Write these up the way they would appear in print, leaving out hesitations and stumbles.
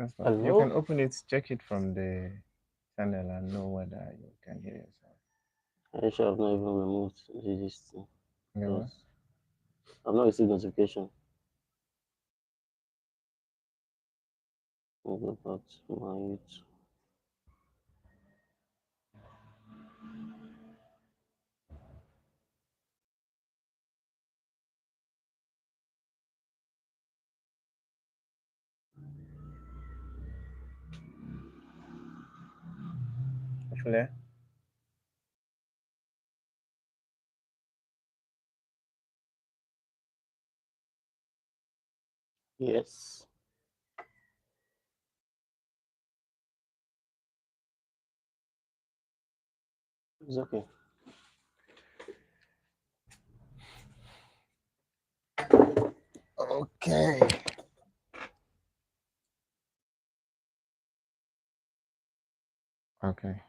That's fine. You can Hello? open it, check it from the channel and know whether you can hear yourself. I sure I've not even removed this thing. You know what? Yes. I've not received notification. I'll go back to my YouTube. Actually, Yes. It's okay. okay. Okay.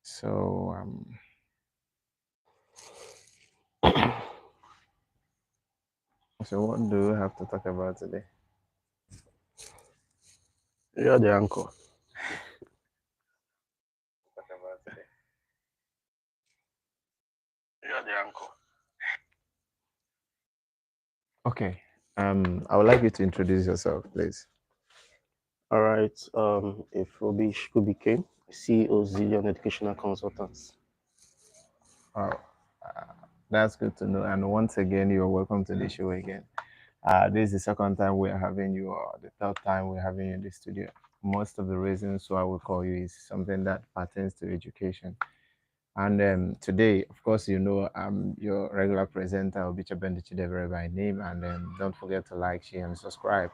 So so what do we have to talk about today? You're the anchor. Talk about today. You're the anchor. Okay. I would like you to introduce yourself, please. All right. If Obichebendu became CEO, Zillion Educational Consultants. Oh, that's good to know. And once again, you're welcome to the show again. This is the second time we're having you, or the third time we're having you in the studio. Most of the reasons why we call you is something that pertains to education. And today, of course, you know I'm your regular presenter, Obichebendu Chidiebere by name. And don't forget to like, share, and subscribe.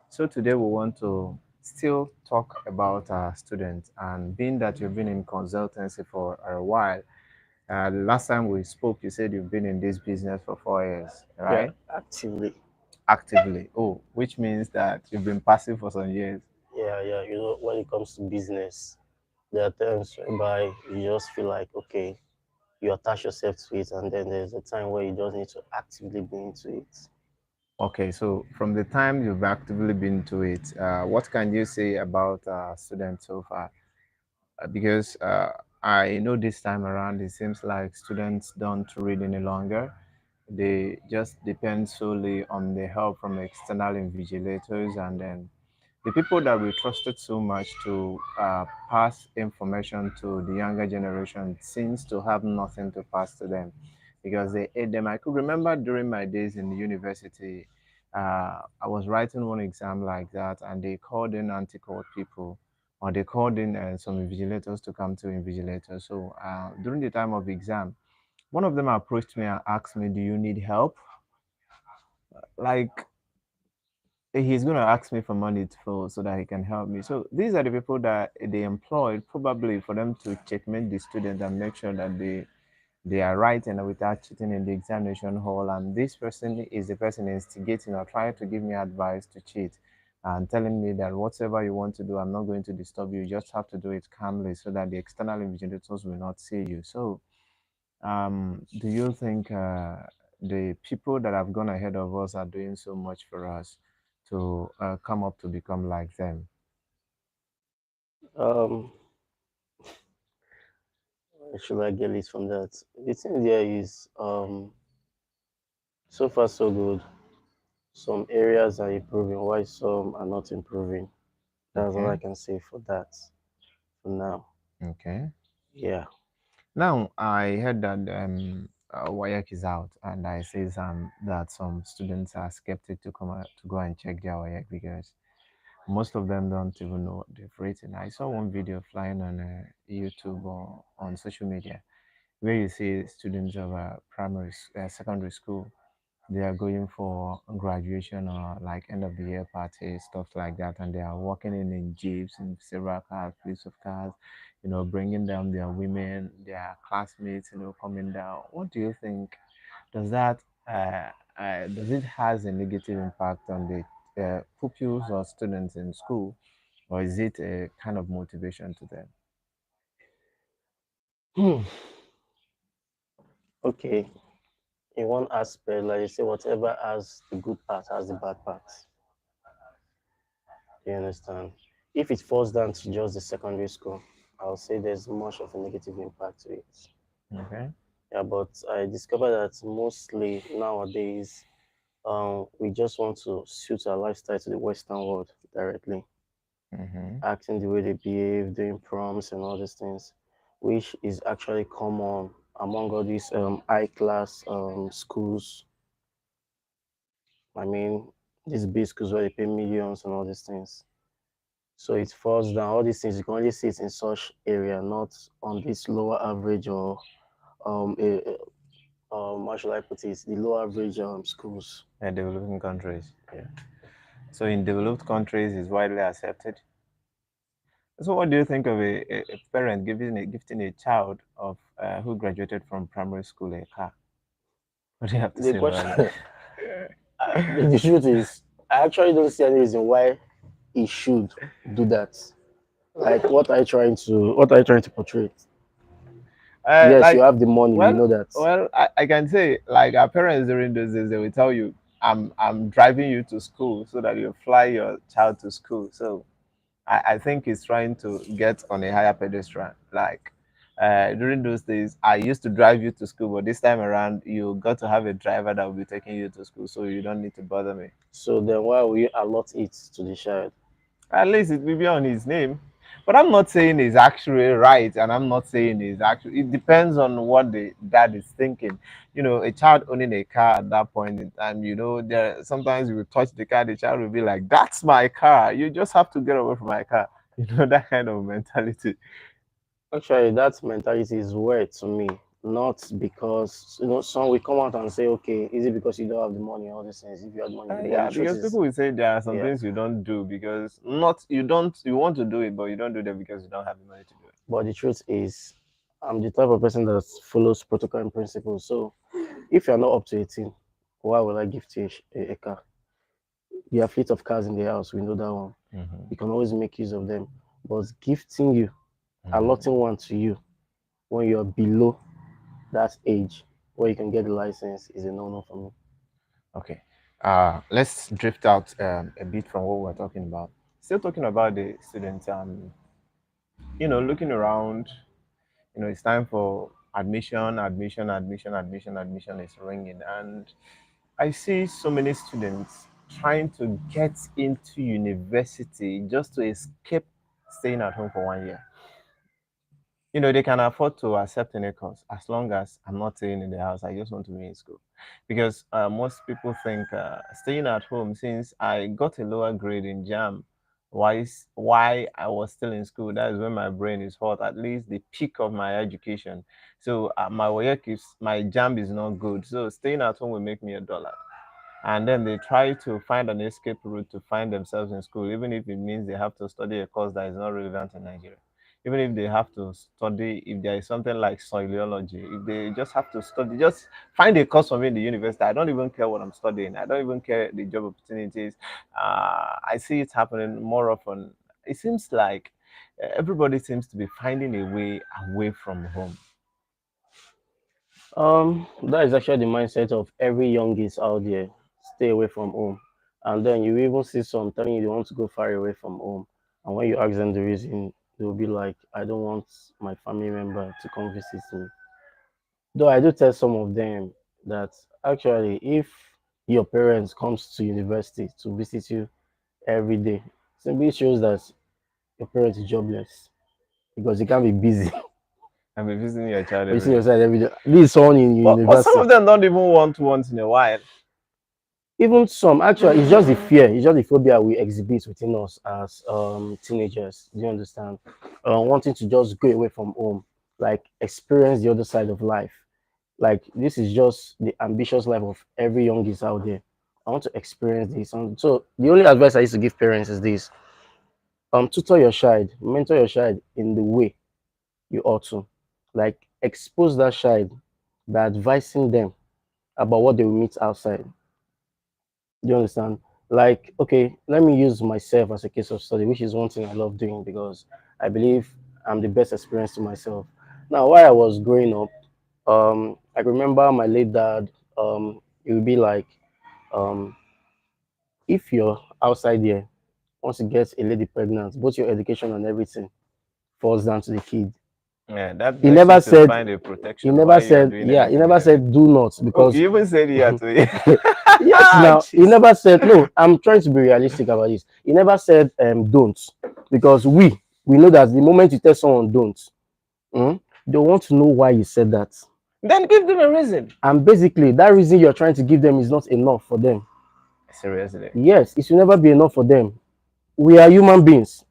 So today we want to still talk about our students. And being that you've been in consultancy for a while, the last time we spoke, you said you've been in this business for 4 years, Yeah, right? actively. Actively. Oh, which means that you've been passive for some years. Yeah. When it comes to business, there are times whereby you just feel like, okay, you attach yourself to it, and then there's a time where you just need to actively be into it. Okay, so from the time you've actively been to it, what can you say about students so far? Because I know this time around, it seems like students don't read any longer. They just depend solely on the help from external invigilators, and then the people that we trusted so much to pass information to the younger generation seems to have nothing to pass to them because they hate them. I could remember during my days in the university, I was writing one exam like that, and they called in anti-code people, or they called in some invigilators to come to invigilators. So during the time of exam, one of them approached me and asked me, "Do you need help?" Like he's going to ask me for money for so that he can help me. So these are the people that they employed probably for them to checkmate the student and make sure that they are right and without cheating in the examination hall. And this person is the person instigating or trying to give me advice to cheat and telling me that whatever you want to do, I'm not going to disturb you. You just have to do it calmly so that the external invigilators will not see you. So do you think the people that have gone ahead of us are doing so much for us to come up to become like them? Um, should I get it from that? The thing there is, so far so good. Some areas are improving, while some are not improving. That's all I Okay, can say for that for now. okay. Yeah. Now I heard that WAEC is out, and I see some that some students are skeptic to come out, to go and check their WAEC because most of them don't even know what they've written. I saw one video flying on YouTube or on social media where you see students of secondary school, they are going for graduation or like end of the year parties, stuff like that, and they are walking in jeeps in several cars, fleets of cars, bringing down their women, their classmates, coming down. What do you think? Does that does it has a negative impact on the pupils or students in school, or is it a kind of motivation to them? Hmm. Okay. In one aspect, like you say, whatever has the good part has the bad part. You understand? If it falls down to just the secondary school, I'll say there's much of a negative impact to it. Okay. Yeah, but I discovered that mostly nowadays, we just want to suit our lifestyle to the Western world directly, Mm-hmm. acting the way they behave, doing prompts and all these things, which is actually common among all these high class schools. I mean, these big schools where they pay millions and all these things. So it falls down. All these things you can only see it in such area, not on this lower average or how should I put it, the lower average schools. Developing countries. Yeah. So in developed countries, it's widely accepted. So what do you think of a parent gifting a child of who graduated from primary school a car? What do you have to The say about question, the truth is, I actually don't see any reason why he should do that. Like, what are you trying to portray? Yes, you like, have the money, we well, know that. I can say like our parents during those days they will tell you, I'm driving you to school so that you fly your child to school. So I think he's trying to get on a higher pedestal. Like during those days, I used to drive you to school, but this time around, you got to have a driver that will be taking you to school, so you don't need to bother me. So then why will you allot it to the child? At least it will be on his name. But I'm not saying it's actually right, and I'm not saying it's actually. It depends on what the dad is thinking. A child owning a car at that point in time, there sometimes you will touch the car, the child will be like, "That's my car. You just have to get away from my car." That kind of mentality. Actually, that mentality is weird to me. Not because some will come out and say, okay, is it because you don't have the money? All these things. If you have the money, but the Yeah, truth because is, people will say there are some yeah. things you don't do because not you want to do it, but you don't do them because you don't have the money to do it. But the truth is, I'm the type of person that follows protocol and principles. So if you're not up to 18, why will I give to you a car? There are fleet of cars in the house. We know that one. Mm-hmm. You can always make use of them. But gifting you, allotting Mm-hmm. one to you when you're below that age where you can get the license is a no-no for me. Okay. Let's drift out a bit from what we're talking about. Still talking about the students. Looking around. It's time for admission, admission, admission, admission, admission is ringing, and I see so many students trying to get into university just to escape staying at home for 1 year. They can afford to accept any course as long as I'm not staying in the house. I just want to be in school. Because most people think staying at home, since I got a lower grade in JAM, why I was still in school, that is when my brain is hot, at least the peak of my education. So my work is, my JAM is not good. So staying at home will make me $1. And then they try to find an escape route to find themselves in school, even if it means they have to study a course that is not relevant in Nigeria. Even if they have to study, if there is something like soilology, if they just have to study, just find a course for me in the university. I don't even care what I'm studying. I don't even care the job opportunities. I see it happening more often. It seems like everybody seems to be finding a way away from home. That is actually the mindset of every youngest out there. Stay away from home. And then you even see some telling you they want to go far away from home. And when you ask them the reason, they'll be like, I don't want my family member to come visit me. Though I do tell some of them that actually if your parents comes to university to visit you every day, simply shows that your parents is jobless because you can't be busy. I'm visiting your child But you every see day. your side every day. This is someone in But some university. of them don't even want once in a while. Even some, actually, it's just the fear, it's just the phobia we exhibit within us as teenagers. Do you understand? Wanting to just go away from home, like experience the other side of life. Like this is just the ambitious life of every youngest out there. I want to experience this. And so the only advice I used to give parents is this: tutor your child, mentor your child in the way you ought to. Like expose that child by advising them about what they will meet outside. Do you understand? Like, okay, let me use myself as a case of study, which is one thing I love doing because I believe I'm the best experience to myself. Now, while I was growing up, I remember my late dad, it would be like, um, if you're outside here, once you get a lady pregnant, both your education and everything falls down to the kid. Yeah, that He makes you never to said, find a protection while you are doing yeah, he anything never and said everything. do not Oh, because you even said yeah to it. yes, now he Jeez. never said no. I'm trying to be realistic about this. He never said don't because we know that the moment you tell someone don't, they want to know why you said that. Then give them a reason. And basically, that reason you're trying to give them is not enough for them. Seriously. Yes, it should never be enough for them. We are human beings.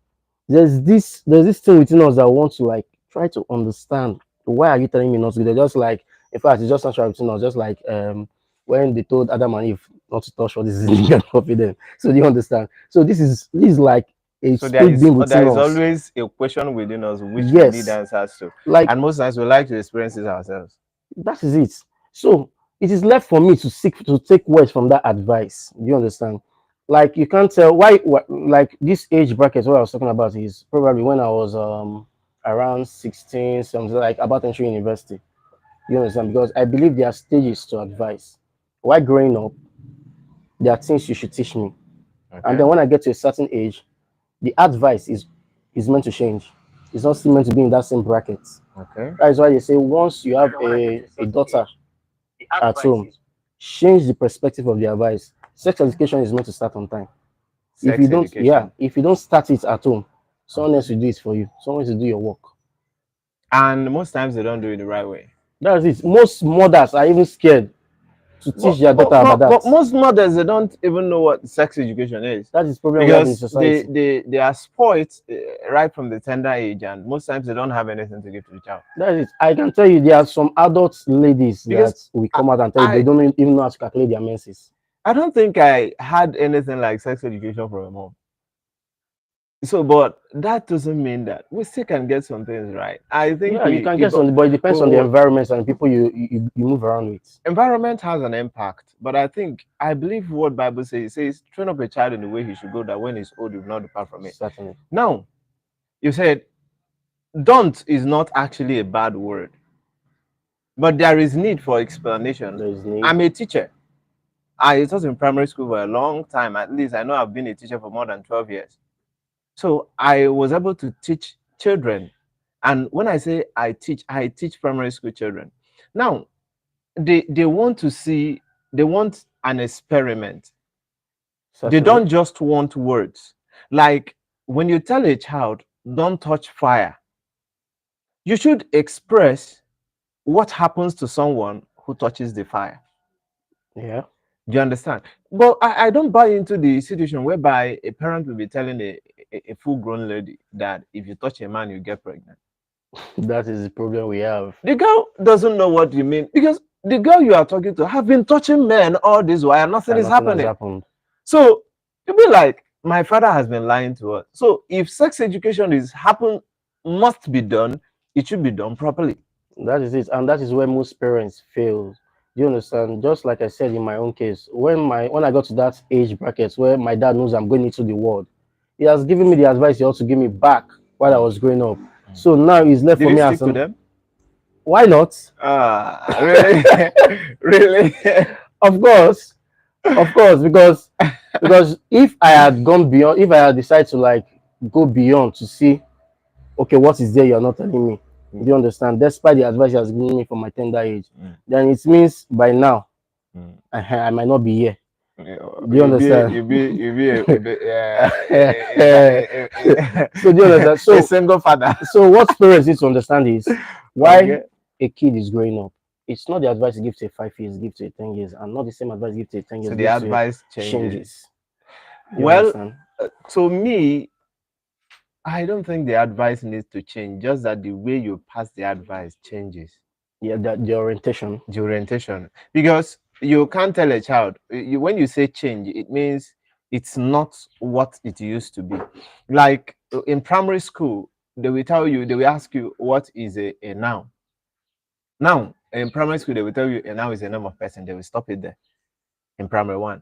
There's this thing within us that wants to like try to understand why are you telling me not to do that? Just like in fact it's just natural between us, just like when they told Adam and Eve not to touch what is illegal and forbidden. So do you understand? So this is like a So there spirit is being there within is us. always a question within us which we need Yes, answers to. like And most times we like to experience it ourselves. that is it. So it is left for me to seek to take words from that advice. Do you understand? Like you can't tell why like this age bracket what I was talking about is probably when I was around 16, something like about entering university. You understand? Because I believe there are stages to advice. While growing up, there are things you should teach me. And Okay. then when I get to a certain age, the advice is meant to change. It's not still meant to be in that same bracket. Okay. That is why they say once you have a daughter at home, change the perspective of the advice. Sex education is meant to start on time. If you Sex don't, yeah, education. if you don't start it at home, someone else Okay. will do it for you. Someone else will do your work. And most times they don't do it the right way. That's it. Most mothers are even scared to teach their daughter about But that. most mothers they don't even know what sex education is That is the problem we have in because society. they are spoiled right from the tender age, and most times they don't have anything to give to the child That is it. I can tell you there are some adult ladies because that will I, come out and tell you they I don't even know how to calculate their menses. I don't think I had anything like sex education from a mom. So, but that doesn't mean that we still can get some things right. I think Yeah, you can we get got some, but it depends on the we, environment and the people you move around with. environment has an impact, but I believe what Bible says. It says, "Train up a child in the way he should go, that when he's old, he will not depart from it." Certainly. Now, you said "don't" is not actually a bad word, but there is need for explanation. There is need. I'm a teacher. I taught in primary school for a long time. At least I know I've been a teacher for more than 12 years. So I was able to teach children. And when I teach primary school children. Now, they want to see, they want an experiment. They Certainly. don't just want words. Like when you tell a child, don't touch fire, you should express what happens to someone who touches the fire. Yeah. Do you understand? But I don't buy into the situation whereby a parent will be telling a full grown lady that if you touch a man, you get pregnant. That is the problem we have. The girl doesn't know what you mean because the girl you are talking to have been touching men all this while, nothing And is nothing has happening. happened. So you'll be like, my father has been lying to us. So if sex education is happen must be done, it should be done properly. That is it. And that is where most parents fail. Do you understand? Just like I said in my own case, when I got to that age bracket where my dad knows I'm going into the world, he has given me the advice he also gave me back while I Mm, was growing up. mm. So now it's left Did for you me as stick to an them? why not? Ah, really? Really? Of course, of course, because if I had gone beyond, if I had decided to like go beyond to see, okay, what is there you're not telling me? Do Mm, you understand? Despite the advice he has given me from my tender age, mm, then it means by now mm. I might not be here. Yeah, Do you understand? you'll be So do you understand? a So single father. so what parents need to understand is why Okay. a kid is growing up. It's not the advice you give to a 5 years, give to a 10 years, and not the same advice you give to a ten So years, the give to a advice changes. changes. Do you Well, understand? to me, I don't think the advice needs to change, just that the way you pass the advice changes. Yeah, that the orientation. The orientation. Because you can't tell a child, when you say change, it means it's not what it used to be. Like in primary school, they will tell you, they will ask you, what is a noun? Now, in primary school, they will tell you a noun is a name of person. They will stop it there in primary one.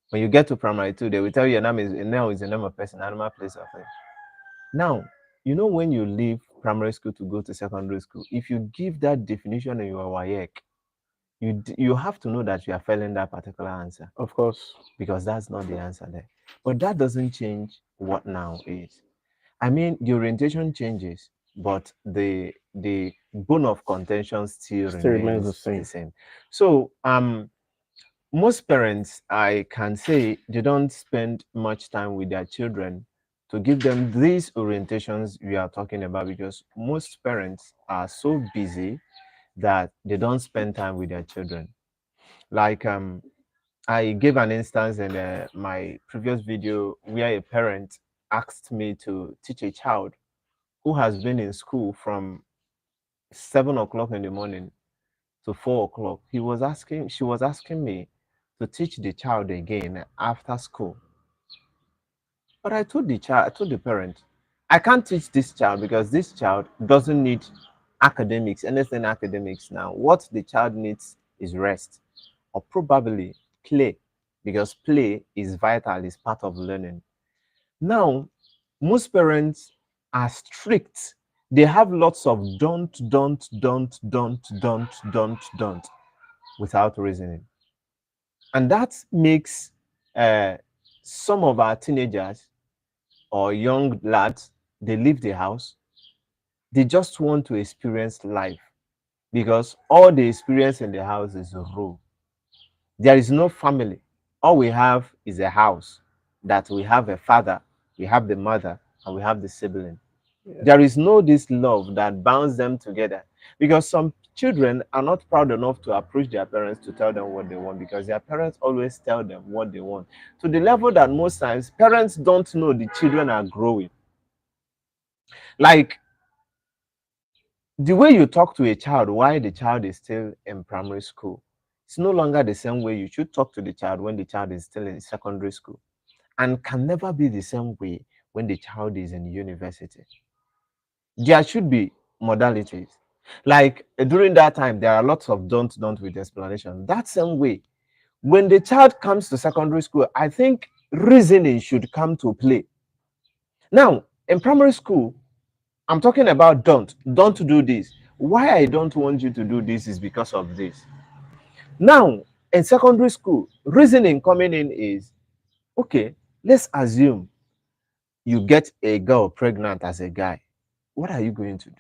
When you get to primary two, they will tell you a noun is a name of person, animal, place, or thing. Now, when you leave primary school to go to secondary school, if you give that definition in your WAEC, you have to know that you are failing that particular answer, Of course. because that's not the answer there. But that doesn't change what now is. I mean, the orientation changes, but the bone of contention still Still remains the remains the same. same. So most parents, I can say, they don't spend much time with their children to give them these orientations we are talking about, because most parents are so busy that they don't spend time with their children. Like I gave an instance in my previous video where a parent asked me to teach a child who has been in school from 7 o'clock in the morning to 4 o'clock. She was asking me to teach the child again after school. But I told the parent, I can't teach this child because this child doesn't need academics, anything academics now. What the child needs is rest, or probably play, because play is vital, is part of learning. Now, most parents are strict. They have lots of don't without reasoning. And that makes uh, some of our teenagers or young lads, they leave the house, they just want to experience life, because all they experience in the house is a rule. There is no family. All we have is a house, that we have a father, we have the mother, and we have the sibling. Yeah. There is no this love that binds them together, because some children are not proud enough to approach their parents to tell them what they want, because their parents always tell them what they want, to the level that most times parents don't know the children are growing. Like, the way you talk to a child while the child is still in primary school, it's no longer the same way you should talk to the child when the child is still in secondary school, and can never be the same way when the child is in university. There should be modalities. Like during that time, there are lots of don't with explanation. That same way, when the child comes to secondary school, I think reasoning should come to play. Now, in primary school, I'm talking about don't do this. Why I don't want you to do this is because of this. Now, in secondary school, reasoning coming in is, okay, let's assume you get a girl pregnant as a guy. What are you going to do?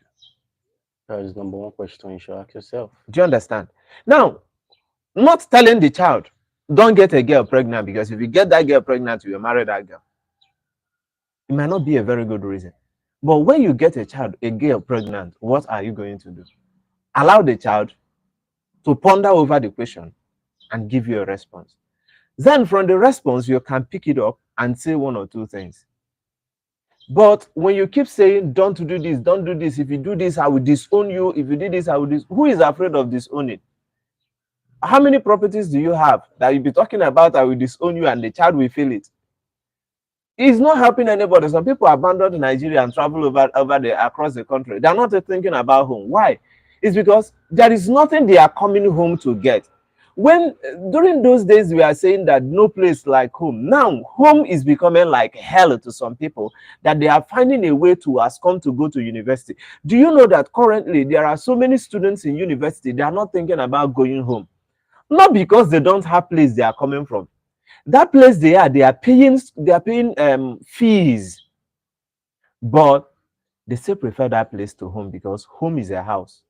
That is number one question you should ask yourself. Do you understand? Now, not telling the child, don't get a girl pregnant, because if you get that girl pregnant, you will marry that girl. It might not be a very good reason. But when you get a child, a girl pregnant, what are you going to do? Allow the child to ponder over the question and give you a response. Then from the response, you can pick it up and say one or two things. But when you keep saying, don't do this, don't do this, if you do this, I will disown you, if you do this, I will disown. Who is afraid of disowning? How many properties do you have that you'll be talking about, I will disown you, and the child will feel it? It's not helping anybody. Some people abandon Nigeria and travel over the across the country. They're not thinking about home. Why? It's because there is nothing they are coming home to get. When during those days we are saying that no place like home. Now home is becoming like hell to some people, that they are finding a way to ask come to go to university. Do you know that currently there are so many students in university, they are not thinking about going home? Not because they don't have place they are coming from. That place they are paying fees, but they still prefer that place to home, because home is a house.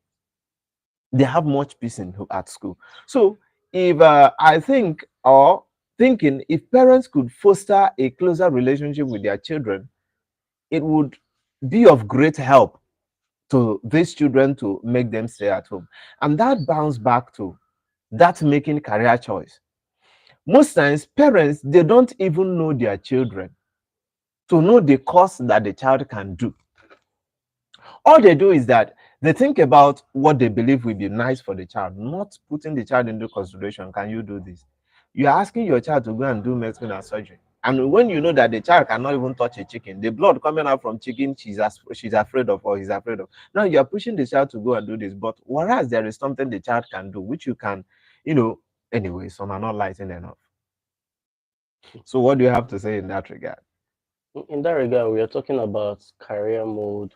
They have much peace at school. So if I think, or thinking, if parents could foster a closer relationship with their children, it would be of great help to these children to make them stay at home. And that bounce back to that making career choice. Most times parents, they don't even know their children to know the course that the child can do. All they do is that they think about what they believe will be nice for the child, not putting the child into consideration. Can you do this? You are asking your child to go and do medicine and surgery. And when you know that the child cannot even touch a chicken, the blood coming out from chicken, she's afraid of, or he's afraid of. Now you are pushing the child to go and do this. But whereas there is something the child can do, which you can, you know, anyway, some are not lighting enough. So what do you have to say in that regard? In that regard, we are talking about career mode,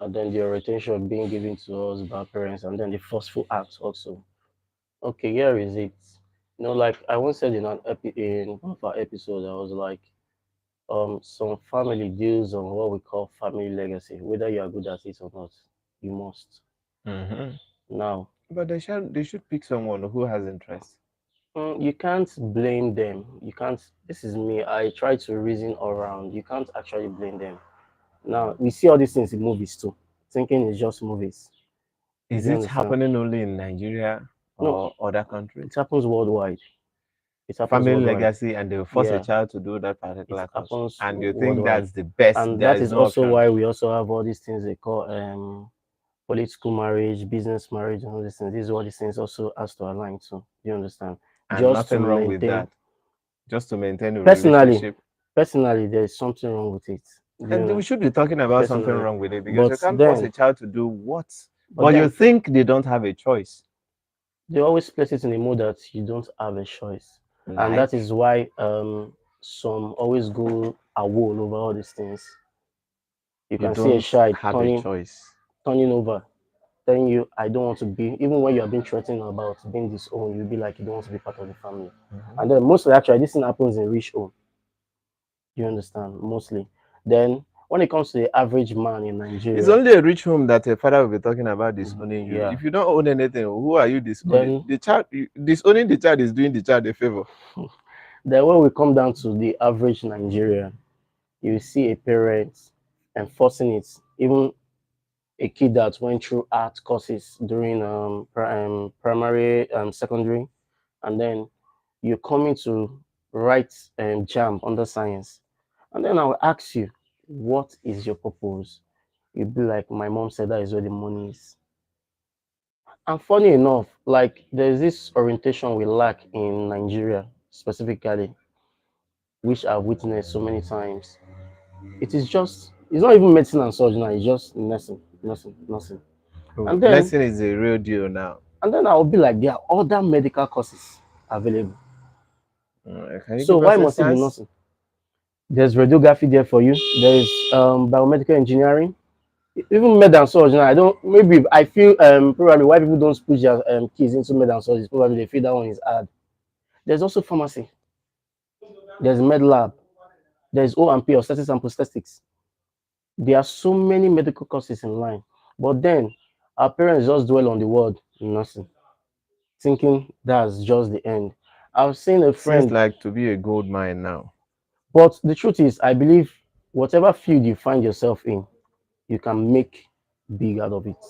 and then the orientation being given to us by parents, and then the forceful acts also. Okay, here is it. Like I once said in one of our episodes, I was like, some family deals on what we call family legacy. Whether you are good at it or not, you must. Hmm. Now, But they should pick someone who has interest. you can't blame them. You can't. This is me. I try to reason around. You can't actually blame them. Now we see all these things in movies too, thinking it's just movies. Is Do you it understand? happening only in Nigeria No, or other countries? it happens worldwide. It happens Family worldwide. legacy, and they will force a Yeah, child to do that it particular course. happens And you think worldwide, that's the best, and there that is is no also option. why we also have all these things they call political marriage, business marriage, and all these things. This is what these things also has to align to. Do you understand? And Just to nothing wrong with maintain. that. Just to maintain a Personally, relationship. personally, there is something wrong with it. Do you And we know? should be talking about something Personally, wrong with it because but you can't force then, a child to do what. but But you then think they don't have a choice. they always place it in a mode that you don't have a choice, and that Like is why some always go a wall over all these things. You you can see a don't child have a turning choice. turning over, telling you, I don't want to be, even when you have been threatened about being disowned, you'll be like, you don't want to be part of the family. Mhm. And then mostly, actually, this thing happens in rich home. You understand? Mostly. Then, when it comes to the average man in It's Nigeria, only a rich home that a father will be talking about disowning you. yeah, If you don't own anything, who are you disowning? then, The child disowning the child is doing the child a favor. then when we come down to the average Nigerian, you see a parent enforcing it, even a kid that went through art courses during primary secondary, and then you're coming to write jam under science, and then I'll ask you, what is your purpose? You'd be like, my mom said that is where the money is. And funny enough, like there's this orientation we lack in Nigeria specifically, which I've witnessed so many times. It's not even medicine and surgery now, it's just nursing, nursing, nursing. Oh, And then nursing is a real deal now. I'll be like, there are other medical courses available. Can you So give why us a must it be sense? nursing? There's radiography there for you. There's biomedical engineering, even med and surg. Now I don't. Maybe I feel probably why people don't push their kids into med and surg is probably they feel that one is hard. There's also pharmacy. There's med lab. There's O&P, obstetrics and prosthetics. There are so many medical courses in line. But then our parents just dwell on the word nursing, thinking that's just the end. I've seen a Seems friend, like to be a gold mine now. but the truth is, I believe whatever field you find yourself in, you can make big out of it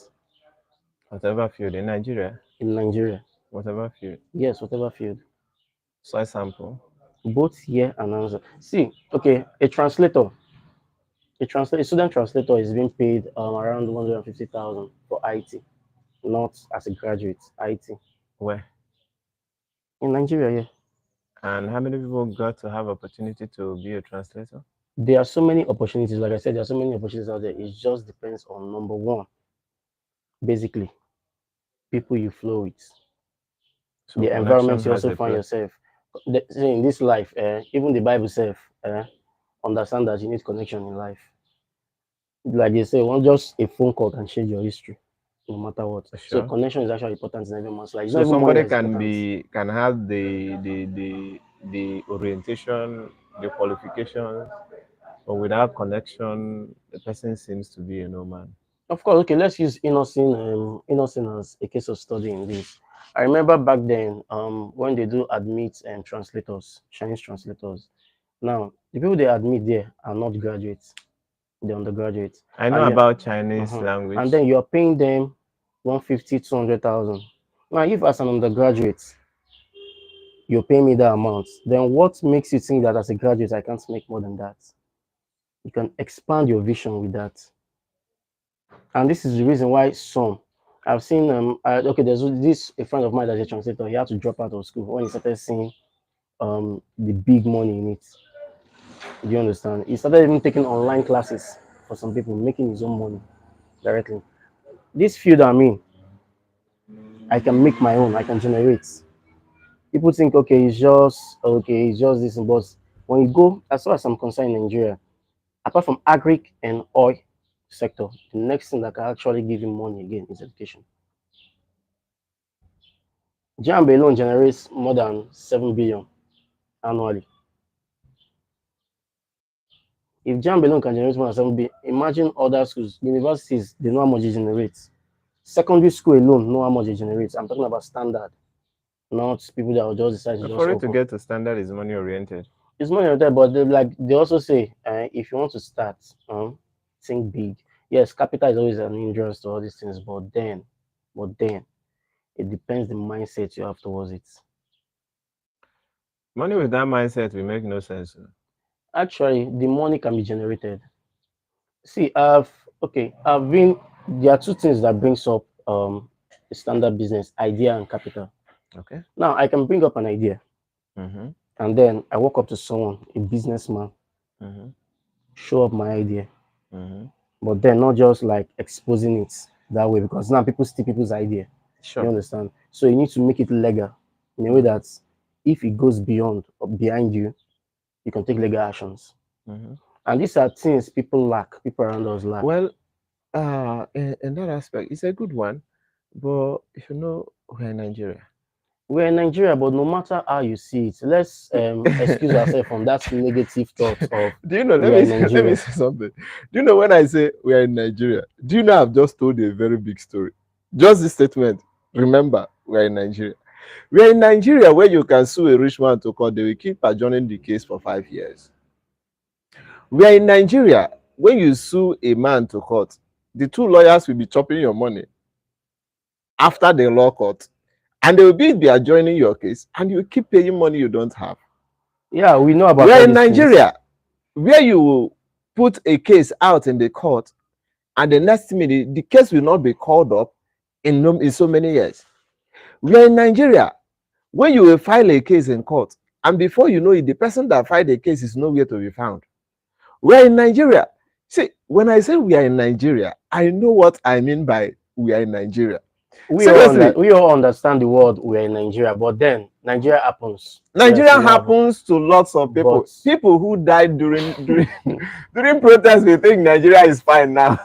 Whatever field in Nigeria, in Nigeria. whatever field. Yes, whatever field, Soil sample. both here and answer. See, okay, a student translator is being paid around 150,000 for IT, not as a graduate. IT Where? in Nigeria, yeah. And how many people got to have opportunity to be a translator? There are so many opportunities. Like I said, there are so many opportunities out there. It just depends on number one, basically, people you flow with, So the connection environment you has also a find play. yourself. See, in this life, even the Bible self, understand that you need connection in life. Like they say, one just a phone call can change your history, no matter what. So Sure. connection is actually important in every man's life. It's not So even money somebody that is can important. can have the orientation, the qualifications, but without connection, the person seems to be a no man. Of course, okay, let's use innocent as a case of study in this. I remember back then, when they do admit translators, Chinese translators. Now, the people they admit there are not graduates, they're undergraduates. I know And yeah, about Chinese and language. then you're paying them 150, 200,000. Now, if as an undergraduate, you're paying me that amount, then what makes you think that as a graduate, I can't make more than that? You can expand your vision with that. And this is the reason why some I've seen okay, there's this a friend of mine that's a translator. He had to drop out of school when he started seeing the big money in it. Do you understand? He started even taking online classes for some people, making his own money directly. This field I'm in, I can make my own, I can generate. People think okay, it's just this, but when you go, as far as I'm concerned in Nigeria, apart from agric and oil sector, the next thing that can actually give you money again is education. JAMB alone generates more than 7 billion annually. If JAMB alone can generate more than 7 billion, imagine other schools, universities, they know how much it generates. Secondary school alone know how much it generates. I'm talking about standard, not people that will just decide to just For it to open. get to standard is money oriented. It's money like that, but they also say if you want to start, think big. Yes, capital is always an hindrance to all these things, but then it depends the mindset you have towards it. Money with that mindset will make no sense. Actually, the money can be generated. See, I've been there are two things that brings up a standard business idea and capital. Okay. Now I can bring up an idea Mm-hmm. and then I walk up to someone, a businessman, Mm-hmm. show up my idea, Mm-hmm. but then not just like exposing it that way because now people steal people's idea. You Sure. understand? So you need to make it legal in a way Mm-hmm. that if it goes beyond or behind you, you can take legal actions. Mm-hmm. And these are things people lack, people around us lack. Well, in that aspect, it's a good one, but we're in Nigeria. We're in Nigeria, but no matter how you see it, let's excuse ourselves from that negative thought of Do you know? we Let are me in let me Nigeria. say something. Do you know when I say we are in Nigeria? Do you know I've just told you a very big story? Just this statement. Remember, we are in Nigeria. We are in Nigeria where you can sue a rich man to court. They will keep adjourning the case for 5 years. We are in Nigeria when you sue a man to court, the two lawyers will be chopping your money after the law court, and they will be adjourning your case, and you keep paying money you don't have. Yeah, we know We about are all in these things. Nigeria where you will put a case out in the court, and the next minute the case will not be called up in so many years. We are in Nigeria when you will file a case in court, and before you know it, the person that filed the case is nowhere to be found. We are in Nigeria. See, when I say we are in Nigeria, I know what I mean by we are in Nigeria. Seriously, We all understand the world we're in Nigeria, but then Nigeria happens. Yes, Nigeria we have, happens to lots of people. but People who died during protests, we think Nigeria is fine now.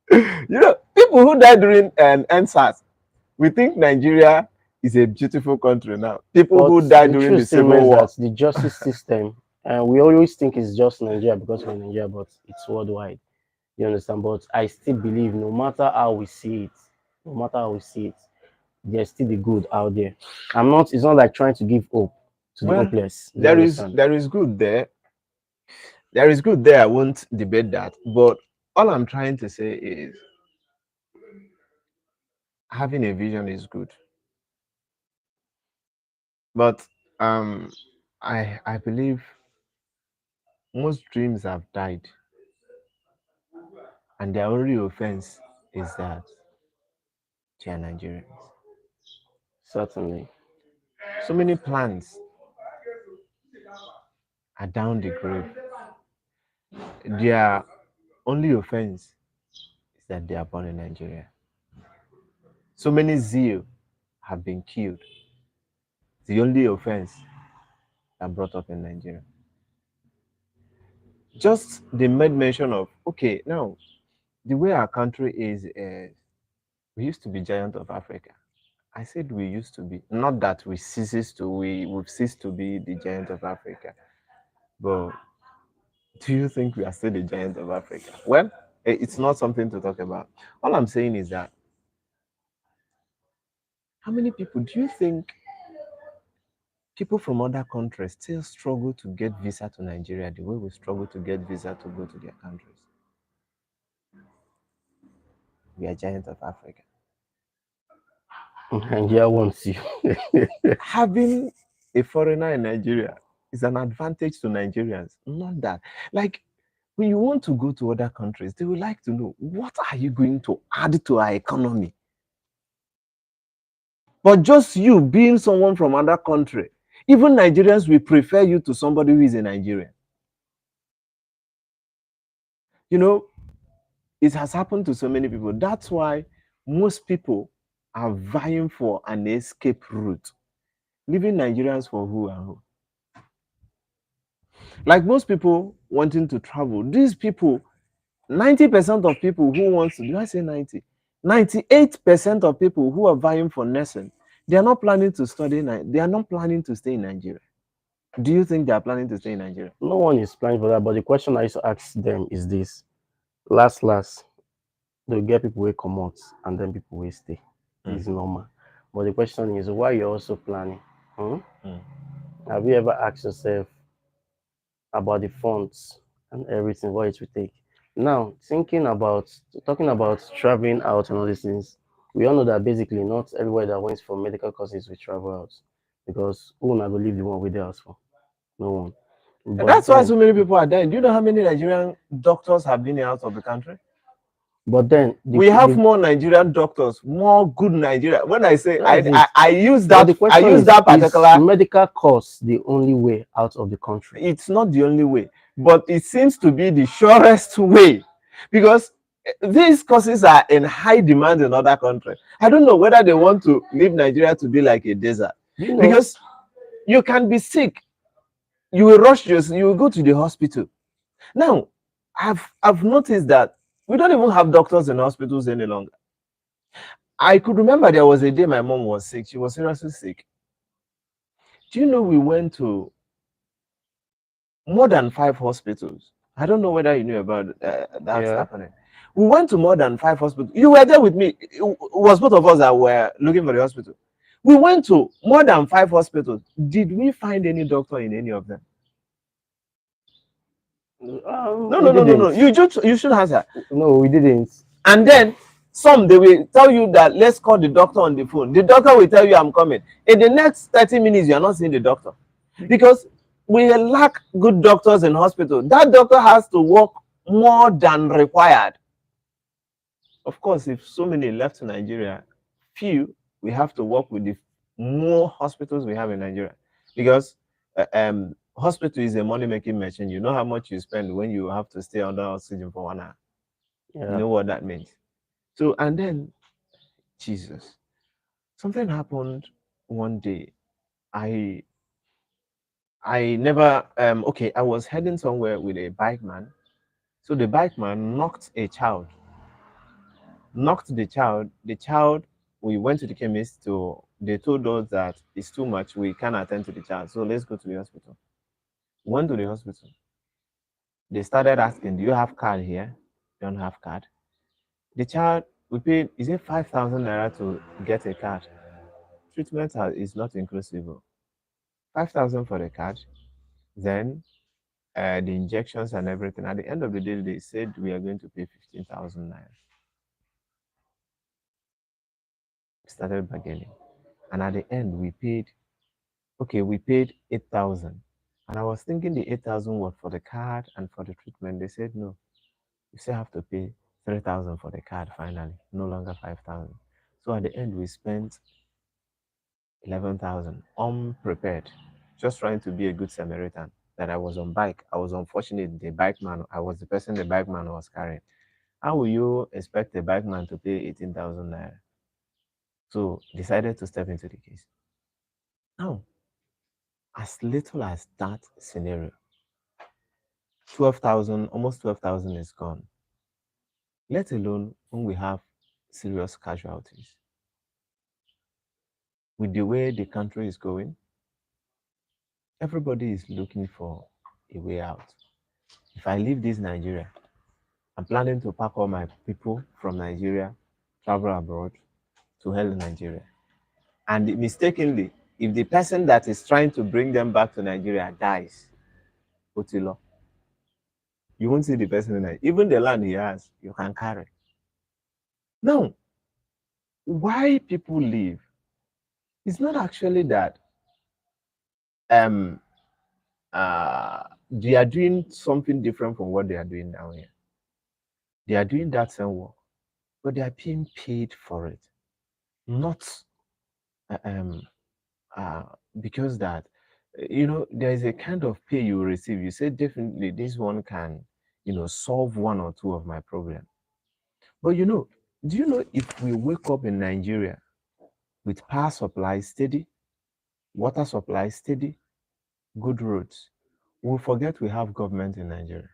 People who died during NSAS, we think Nigeria is a beautiful country now. People but who died the during truth the still Civil remains War. that the justice system, and we always think it's just Nigeria because we're in Nigeria, but it's worldwide. You understand? But I still believe no matter how we see it, no matter how we see it, there's still the good out there. It's not like trying to give hope to the Well, hopeless. Do you there is understand? there is good there. There is good there. I won't debate that. But all I'm trying to say is having a vision is good. But um I believe most dreams have died, and their only offense is that they are Nigerians. Certainly. So many plans are down the grave. Their only offense is that they are born in Nigeria. So many zeal have been killed. The only offense that brought up in Nigeria. Just they made mention of, okay, now the way our country is we used to be giant of Africa. I said we used to be, not that we've ceased to be the giant of Africa. But do you think we are still the giant of Africa? Well, it's not something to talk about. All I'm saying is that how many people do you think people from other countries still struggle to get visa to Nigeria the way we struggle to get visa to go to their countries? We are giant of Africa. Nigeria wants you. Having a foreigner in Nigeria is an advantage to Nigerians. Not that. Like, when you want to go to other countries, they would like to know what are you going to add to our economy. But just you being someone from another country, even Nigerians will prefer you to somebody who is a Nigerian. You know, it has happened to so many people. That's why most people are vying for an escape route, leaving Nigerians for who and who. Like most people wanting to travel, these people, 90% of people who wants to, do I say 90? 98% of people who are vying for nursing, They are not planning to study. They are not planning to stay in Nigeria. Do you think they are planning to stay in Nigeria? No one is planning for that. But the question I used to ask them is this: last, they'll get people will come out and then people will stay. Mm, It's normal. But the question is, why you're also planning? Hmm? mm. Have you ever asked yourself about the funds and everything, what it will take? Now, thinking about talking about traveling out and all these things, we all know that basically not everywhere that went for medical courses will travel out because who will believe the one with the house for? No one. And But that's why then, so many people are dying. Do you know how many Nigerian doctors have been out of the country? but then We have more Nigerian doctors, more good Nigerian. When I say that's I, it. I use But the I question use that is particular. medical course the only way out of the country? It's not the only way, but it seems to be the surest way because these courses are in high demand in other countries. I don't know whether they want to leave Nigeria to be like a desert You know, because you can be sick, you will rush you will go to the hospital. Now, I've noticed that we don't even have doctors in hospitals any longer. I could remember there was a day my mom was sick. She was seriously sick. Do you know we went to more than 5 hospitals? I don't know whether you knew about that's yeah. happening. We went to more than 5 hospitals. You were there with me. It was both of us that were looking for the hospital. We went to more than 5 hospitals. Did we find any doctor in any of them? No, We no, no, no, no. didn't. You should answer. No, we didn't. And then some they will tell you that let's call the doctor on the phone. The doctor will tell you I'm coming. In the next 30 minutes, you are not seeing the doctor. Because we lack good doctors in hospital. That doctor has to work more than required. Of course, if so many left to Nigeria, few, we have to work with the more hospitals we have in Nigeria. Because hospital is a money-making machine. You know how much you spend when you have to stay under oxygen for 1 hour. You Yeah. know what that means. So, and then, Jesus, something happened one day. I I never okay, I was heading somewhere with a bike man. So the bike man knocked the child, we went to the chemist to they told us that it's too much, we can't attend to the child. So let's go to the hospital. Went to the hospital. They started asking, do you have card here? Don't have card. The child we paid is it 5,000 naira to get a card? Treatment is not inclusive. 5,000 for the card. Then the injections and everything. At the end of the day, they said we are going to pay 15,000 naira. We started bargaining, and at the end, we paid. Okay, we paid 8,000, and I was thinking the 8,000 was for the card and for the treatment. They said no, you still have to pay 3,000 for the card. Finally, no longer 5,000. So at the end, we spent 11,000 unprepared, just trying to be a good Samaritan. That I was on bike. I was unfortunate. The bike man. I was the person the bike man was carrying. How will you expect a bike man to pay 18,000 naira? So decided to step into the case. Now, as little as that scenario, 12,000, almost 12,000 is gone. Let alone when we have serious casualties. With the way the country is going, everybody is looking for a way out. If I leave this Nigeria, I'm planning to pack all my people from Nigeria, travel abroad to hell in Nigeria. And mistakenly, if the person that is trying to bring them back to Nigeria dies, Otilo, you won't see the person in it. Even the land he has, you can carry. Now, why people leave? It's not actually that um they are doing something different from what they are doing down here. They are doing that same work, but they are being paid for it, not uh, um uh because that there is a kind of pay you will receive. You say definitely this one can solve one or two of my problem. But do you know if we wake up in Nigeria with power supply steady, water supply steady, good roads, we'll forget we have government in Nigeria.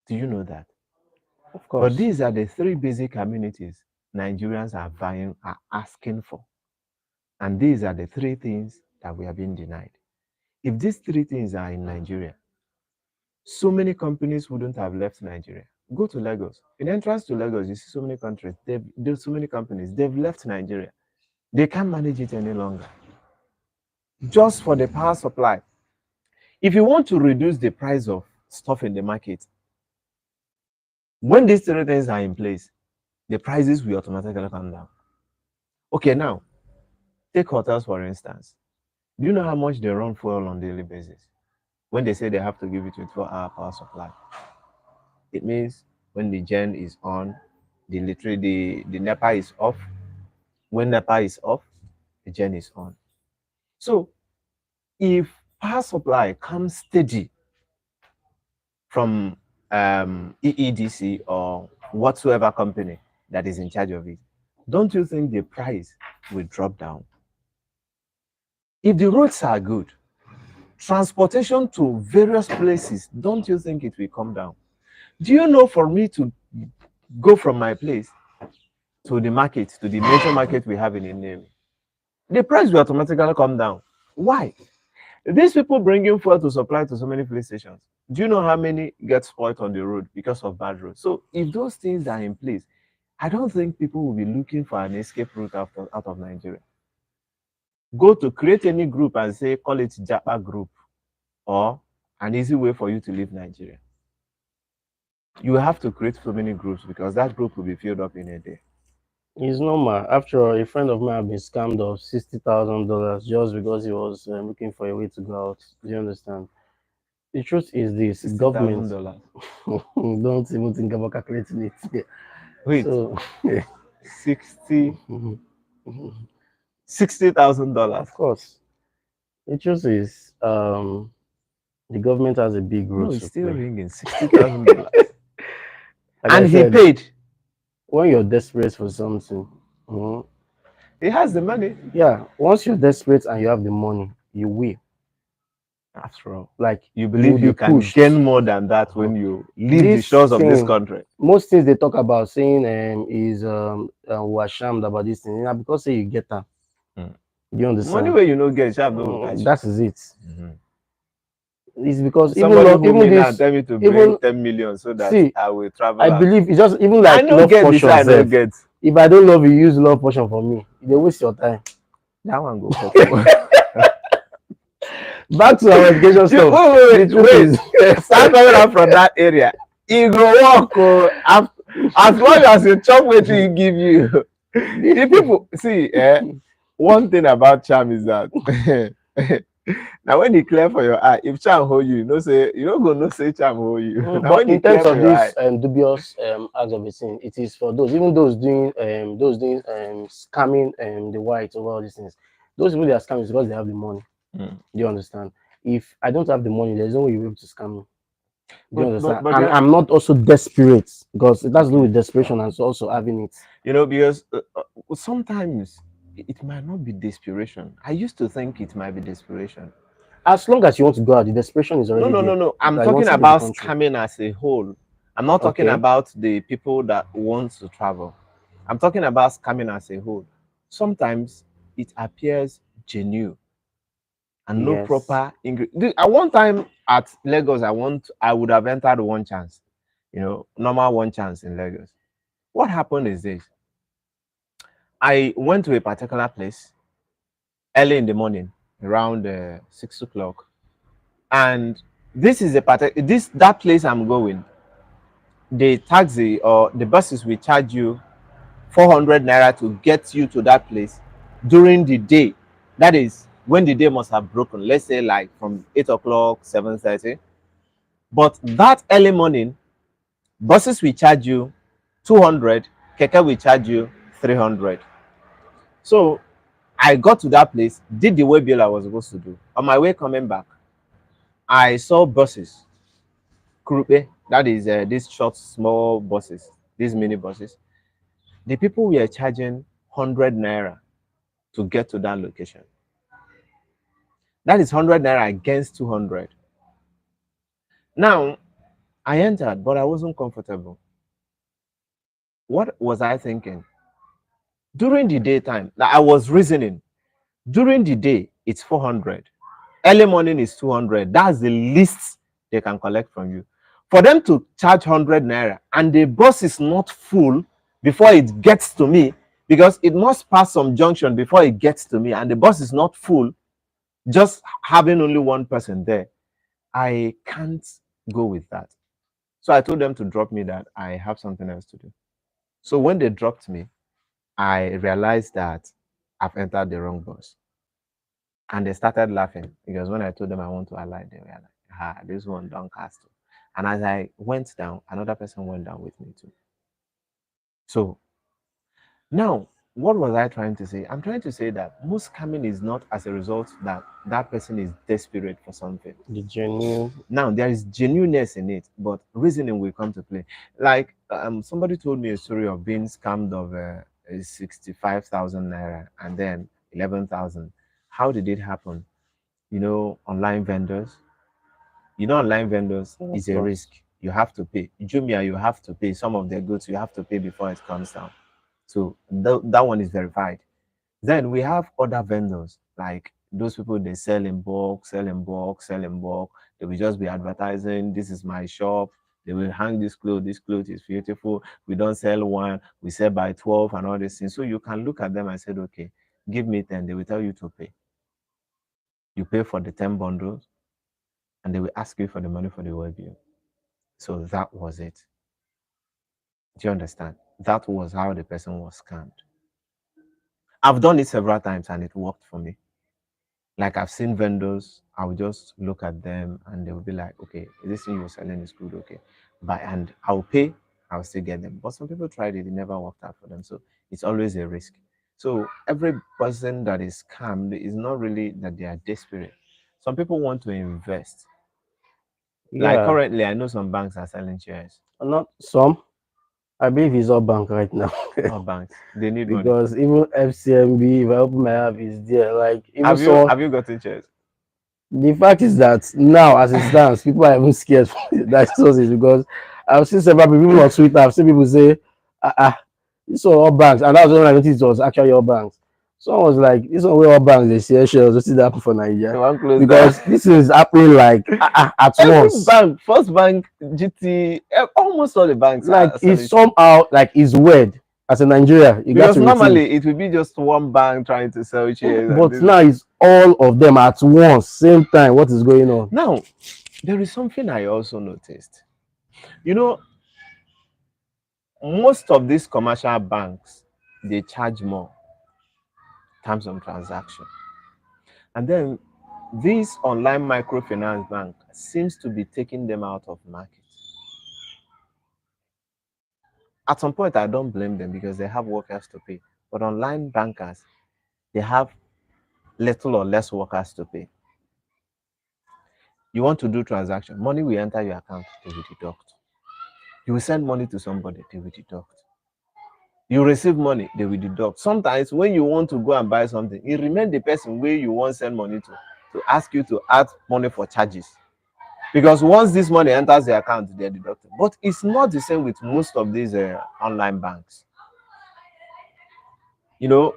Do you know that? Of But course. these are the three basic amenities Nigerians are asking for. And these are the three things that we are being denied. If these three things are in Nigeria, so many companies wouldn't have left Nigeria. Go to Lagos. In entrance to Lagos, you see so many countries. There's so many companies. They've left Nigeria. They can't manage it any longer. Just for the power supply. If you want to reduce the price of stuff in the market, when these three things are in place, the prices will automatically come down. Okay, now take hotels for instance. Do you know how much they run fuel on a daily basis? When they say they have to give you 24-hour power supply, it means when the gen is on, the NEPA is off. When NEPA is off, the gen is on. So if power supply comes steady from EEDC or whatsoever company that is in charge of it, don't you think the price will drop down? If the roads are good, transportation to various places, don't you think it will come down? Do you know for me to go from my place to the market, to the major market we have in India, the price will automatically come down. Why? These people bringing fuel to supply to so many police stations. Do you know how many get spoiled on the road because of bad roads? So if those things are in place, I don't think people will be looking for an escape route out of Nigeria. Go to create any group and say, call it Japa group or an easy way for you to leave Nigeria. You have to create so many groups because that group will be filled up in a day. It's normal. After all, a friend of mine have been scammed of $60,000 just because he was looking for a way to go out. Do you understand? The truth is this: government $60,000. don't even think about calculating it. Wait, So, 60 $60,000. of course, the truth is the government has a big role No, it's to still play. ringing $60,000. Like I And he said, paid. when you're desperate for something, mhm, He has the money. yeah, once you're desperate and you have the money, you will. After all, Like you you will believe be you can pushed. gain more than that Mhm. when you leave the This shores of this thing, country. most things they talk about saying is we are shamed about this thing. Because say you get them. Mm. Do you Money understand? where you no get, sharp no go catch you. That is it. Mhm. It's because Somebody who even me now this tell me to bring even 10 million so that see, I will I travel out. believe it's just even I like no love get this, potion I no self. get. If I don't love you, use love potion for me. They waste your time. That one go purple. Back to our education You, stuff. The truth wait. is, Start coming out from that area. You go walk as long as you chop wetin you give you. The people see one thing about charm is that now when e clear for your eye, if charm hold you, you know say you no go know say charm hold you. Now But when e in terms clear for of your eye, this dubious acts of a sin, it is for those, even those doing scamming the whites over all these things. Those people they are scamming is because they have the money. mm. Do you understand? If I don't have the money, there's no way you'll be able to scam me. Do you but but understand? but And then, I'm not also desperate because it has to do okay, with desperation and so also having it. you know because sometimes it might not be desperation. I used to think it might be desperation. As long as you want to go out, the desperation is No, already no, no, there. no. I'm That you want talking to leave the about country. scamming as a whole. I'm not talking Okay. about the people that want to travel. I'm talking about scamming as a whole. Sometimes it appears genuine and no Yes. proper At one time at Lagos, I would have entered one chance, normal one chance in Lagos. What happened is this: I went to a particular place early in the morning, around 6 o'clock, and that place I'm going. The taxi or the buses will charge you 400 naira to get you to that place during the day. That is when the day must have broken. Let's say like from 8 o'clock, 7:30. But that early morning, buses will charge you 200, keke will charge you 300. So I got to that place, did the way bill I was supposed to do. On my way coming back, I saw buses, Kurupe, that is these short, small buses, these mini buses. The people were charging 100 naira to get to that location. That is 100 naira against 200. Now, I entered, but I wasn't comfortable. What was I thinking? During the daytime, like, I was reasoning. During the day, it's 400. Early morning is 200. That's the least they can collect from you. For them to charge 100 naira and the bus is not full before it gets to me, because it must pass some junction before it gets to me, and the bus is not full, just having only one person there, I can't go with that. So I told them to drop me, that I have something else to do. So when they dropped me, I realized that I've entered the wrong bus. And they started laughing, because when I told them I want to alight, they were like, ah, this one don't cast. And as I went down, another person went down with me too. So now, what was I trying to say? I'm trying to say that most scamming is not as a result that that person is desperate for something. The genuine. Now there is genuineness in it, but reasoning will come to play. Like somebody told me a story of being scammed of 65,000 naira and then 11,000. How did it happen? Online vendors. Online vendors Of is a course. risk. You have to pay. Jumia, you have to pay. Some of their goods you have to pay before it comes down. So that one is verified. Then we have other vendors, like those people, they sell in bulk, sell in bulk, sell in bulk. They will just be advertising, this is my shop. They will hang this clothes is beautiful. We don't sell one, we sell by 12 and all these things. So you can look at them and say, okay, give me 10. They will tell you to pay. You pay for the 10 bundles and they will ask you for the money for the web view. So that was it. Do you understand? That was how the person was scammed. I've done it several times and it worked for me. Like I've seen vendors, I will just look at them and they will be like, okay, this thing you're selling is good, okay. But and I'll pay, I'll still get them. But some people tried it, it never worked out for them. So it's always a risk. So every person that is scammed is not really that they are desperate. Some people want to invest. Like Yeah. currently, I know some banks are selling shares. Not some. I believe he's all bank right now. All banks, they need money. Because even FCMB, if I open my app, is there. Like even Have you someone. have you gotten shares? The fact is that now, as it stands, people are even scared that sources because I've seen several people on Twitter. I've seen people say, this one all banks," and that's when I noticed it was actually all banks. Someone was like, "This one where all banks they share shares. What is that happen for They Nigeria?" won't close down. Because this is happening like at Every once. bank, First Bank, GT, almost all the banks Like are it's selling shares. somehow like it's weird. As in Nigeria, you got Because to rethink. normally it will be just one bank trying to sell shares and But this. now it's all of them at once, same time. What is going on? Now, there is something I also noticed. You know, most of these commercial banks, they charge more terms of transaction. And then this online microfinance bank seems to be taking them out of market. At some point, I don't blame them because they have workers to pay. But online bankers, they have little or less workers to pay. You want to do transaction, money will enter your account, they will deduct. You will send money to somebody, they will deduct. You receive money, they will deduct. Sometimes when you want to go and buy something, it remains the person where you want send money to ask you to add money for charges. Because once this money enters the account, they're deducted. But it's not the same with most of these online banks.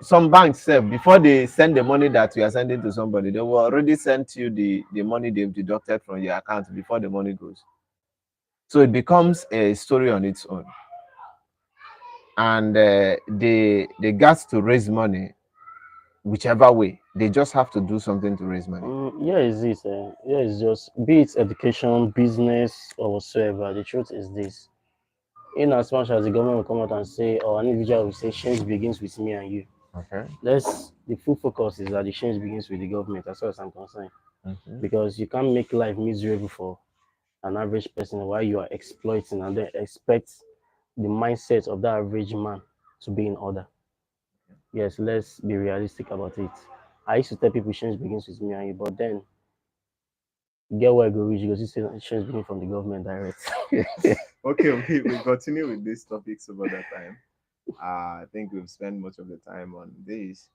Some banks say before they send the money that you are sending to somebody, they will already send you the money they've deducted from your account before the money goes. So it becomes a story on its own. And they got to raise money whichever way. They just have to do something to raise money. Yeah, is this? Yeah, it's just be it education, business, or whatsoever. The truth is this: in as much as the government will come out and say, or an individual will say, change begins with me and you. Okay. Let's the full focus is that the change begins with the government, as far as I'm concerned, Mm-hmm. because you can't make life miserable for an average person while you are exploiting and then expect the mindset of that average man to be in order. Yes, let's be realistic about it. I used to tell people change begins with me and you, but then get where I go reach because this change begins from the government direct. Okay, we'll continue with these topics some other time. I think we've spent much of the time on this.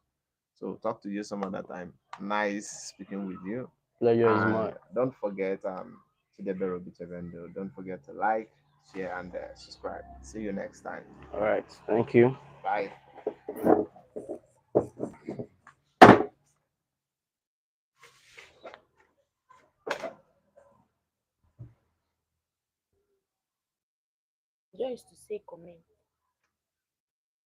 So talk to you some other time. Nice speaking with you. Pleasure is And mine. don't forget Chidiebere Obichebendu. Don't forget to like, share, and subscribe. See you next time. All right, thank you. Bye. just used to say comment.